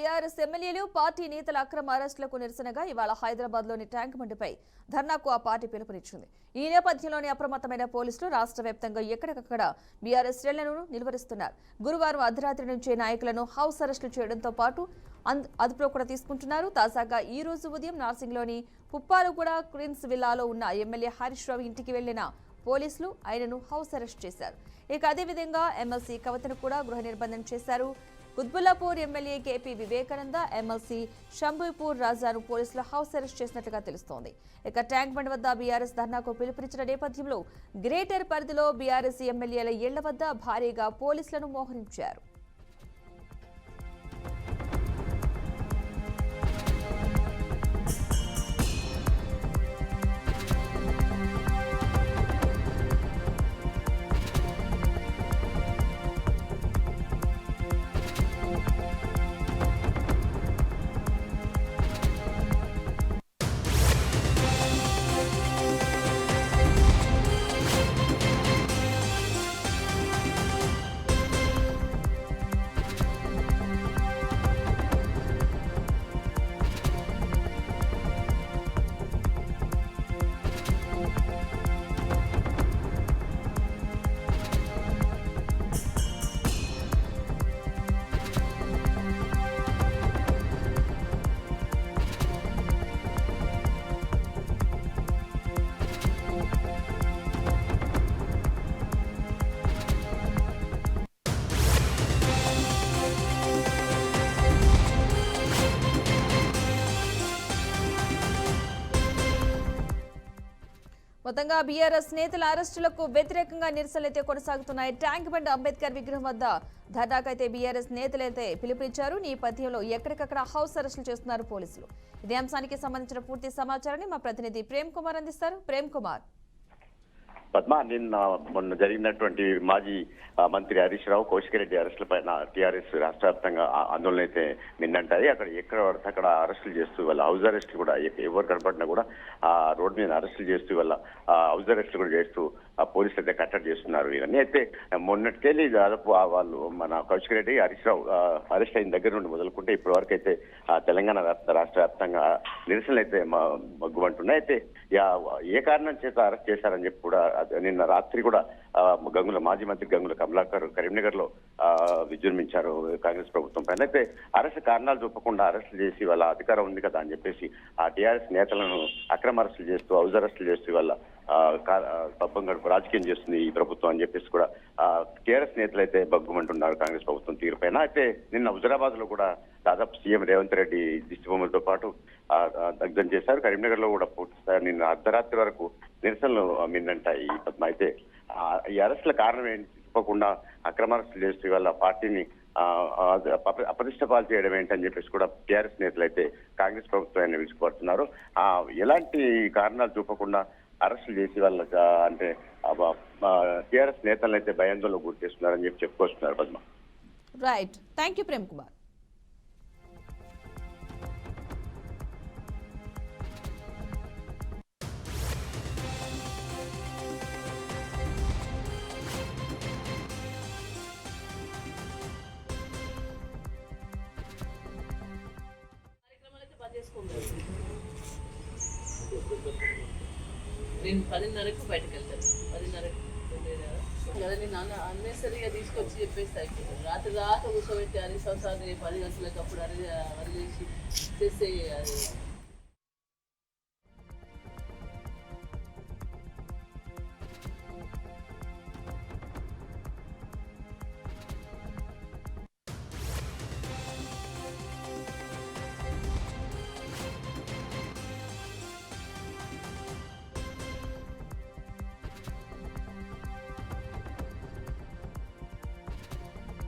TRS ఎమ్మెల్యేలు party నేతల అక్రమ అరెస్టులకు నిరసనగా ఇవాళ హైదరాబాద్లోని ట్యాంక్ బండిపై ధర్నాకు ఆ పార్టీ పిలుపునిచ్చింది. ఈ నేపథ్యంలోని అప్రమత్తమైన పోలీసులు రాష్ట్ర వ్యాప్తంగా ఎక్కడికక్కడ బీఆర్ఎస్ శ్రేణులను నిలువరిస్తున్నారు. గురువారం అర్ధరాత్రి నుంచే నాయకులను హౌస్ అరెస్టులు చేయడంతో పాటు అదుపులో కూడా తీసుకుంటున్నారు. తాజాగా ఈ రోజు ఉదయం నార్సింగ్లోని పుప్పాలగూడ క్వీన్స్ విల్లాలో ఉన్న ఎమ్మెల్యే హరీష్ రావు ఇంటికి వెళ్లిన పోలీసులు ఆయనను హౌస్ అరెస్ట్ చేశారు. ఇక అదేవిధంగా ఎమ్మెల్సీ కవితను కూడా గృహ నిర్బంధం చేశారు. Quthbullapur MLA KP Vivekananda, MLC Shambhupur రాజాను పోలీసులు హౌస్ అరెస్ట్ చేసినట్లుగా తెలుస్తోంది. ఇక ట్యాంక్ బండ్ వద్ద బీఆర్ఎస్ ధర్నాకు పిలుపునిచ్చిన నేపథ్యంలో గ్రేటర్ పరిధిలో బీఆర్ఎస్ ఎమ్మెల్యేల ఇళ్ల వద్ద భారీగా పోలీసులను మోహరించారు. మొత్తంగా బీఆర్ఎస్ నేతల అరెస్టులకు వ్యతిరేకంగా నిరసనలైతే కొనసాగుతున్నాయి. ట్యాంక్ బండ్ అంబేద్కర్ విగ్రహం వద్ద ధర్నాకైతే బీఆర్ఎస్ నేతలైతే పిలుపునిచ్చారు. నేపథ్యంలో ఎక్కడికక్కడ హౌస్ అరెస్టులు చేస్తున్నారు పోలీసులు. ఇదే అంశానికి సంబంధించిన పూర్తి సమాచారాన్ని మా ప్రతినిధి ప్రేమ్ కుమార్ అందిస్తారు. ప్రేమ్ కుమార్. పద్మ, మొన్న జరిగినటువంటి మాజీ మంత్రి హరీష్ రావు, కౌశిక్ రెడ్డి అరెస్టుల పైన టీఆర్ఎస్ రాష్ట్ర వ్యాప్తంగా ఆందోళన అయితే నిన్నంటాయి. అక్కడ ఎక్కడ పడితే అక్కడ అరెస్టులు చేస్తూ వాళ్ళ హౌస్ అరెస్టులు కూడా ఎవరు కనపడినా కూడా ఆ రోడ్డు మీద అరెస్టులు చేస్తూ వాళ్ళ హౌస్ అరెస్టులు కూడా చేస్తూ పోలీసులు అయితే కట్టడి చేస్తున్నారు. ఇవన్నీ అయితే మొన్నటికెళ్ళి దాదాపు వాళ్ళు మన కౌశిక్ రెడ్డి, హరీష్ రావు అరెస్ట్ అయిన దగ్గర నుండి మొదలుకుంటే ఇప్పటి వరకు అయితే తెలంగాణ రాష్ట్ర వ్యాప్తంగా నిరసనలు అయితే మగ్గుమంటున్నాయి. అయితే ఏ కారణం చేత అరెస్ట్ చేశారని చెప్పి కూడా నిన్న రాత్రి కూడా మాజీ మంత్రి గంగుల కమలాకర్ కరీంనగర్ లో విజృంభించారు కాంగ్రెస్ ప్రభుత్వం పైన. అయితే అరెస్ట్ కారణాలు చూపకుండా అరెస్టులు చేసి వాళ్ళ అధికారం ఉంది కదా అని చెప్పేసి ఆ టీఆర్ఎస్ నేతలను అక్రమ అరెస్టులు చేస్తూ హౌస్ అరెస్టులు చేస్తూ వాళ్ళ పబ్బం గడుపు రాజకీయం చేస్తుంది ఈ ప్రభుత్వం అని చెప్పేసి కూడా టీఆర్ఎస్ నేతలు అయితే బగ్గుమంటున్నారు కాంగ్రెస్ ప్రభుత్వం తీరు పైన. అయితే నిన్న హుజరాబాద్ లో కూడా దాదాపు సీఎం రేవంత్ రెడ్డి దిష్టిబొమ్మలతో పాటు దగ్ధం చేశారు. కరీంనగర్ లో కూడా పూర్తి నిన్న అర్ధరాత్రి వరకు నిరసనలు మిన్నంటాయి. అయితే ఈ అరెస్టుల కారణం ఏంటి చెప్పకుండా అక్రమ అరెస్టులు చేస్తూ వాళ్ళ పార్టీని అప్రతిష్ట పాలు చేయడం ఏంటని చెప్పేసి కూడా టీఆర్ఎస్ నేతలు అయితే కాంగ్రెస్ ప్రభుత్వాన్ని విసుగుపడుతున్నారు. ఎలాంటి కారణాలు చూపకుండా అరెస్టులు చేసి వాళ్ళ అంటే టీఆర్ఎస్ నేతలను అయితే భయాందోళనకు గురి చేస్తున్నారని చెప్పి చెప్పుకొస్తున్నారు. Padma. Right, thank you Prem Kumar. నేను 10:30కు బయటకు వెళ్తాను. 10:30కు కదా నేను అన్నెసరిగా తీసుకొచ్చి చెప్పేసి అయిపోయింది. రాత్రి కూర్చోబెట్టి 10 సంవత్సరాలు 10 గంటలకు అప్పుడు వదిలేసి చేస్తే అది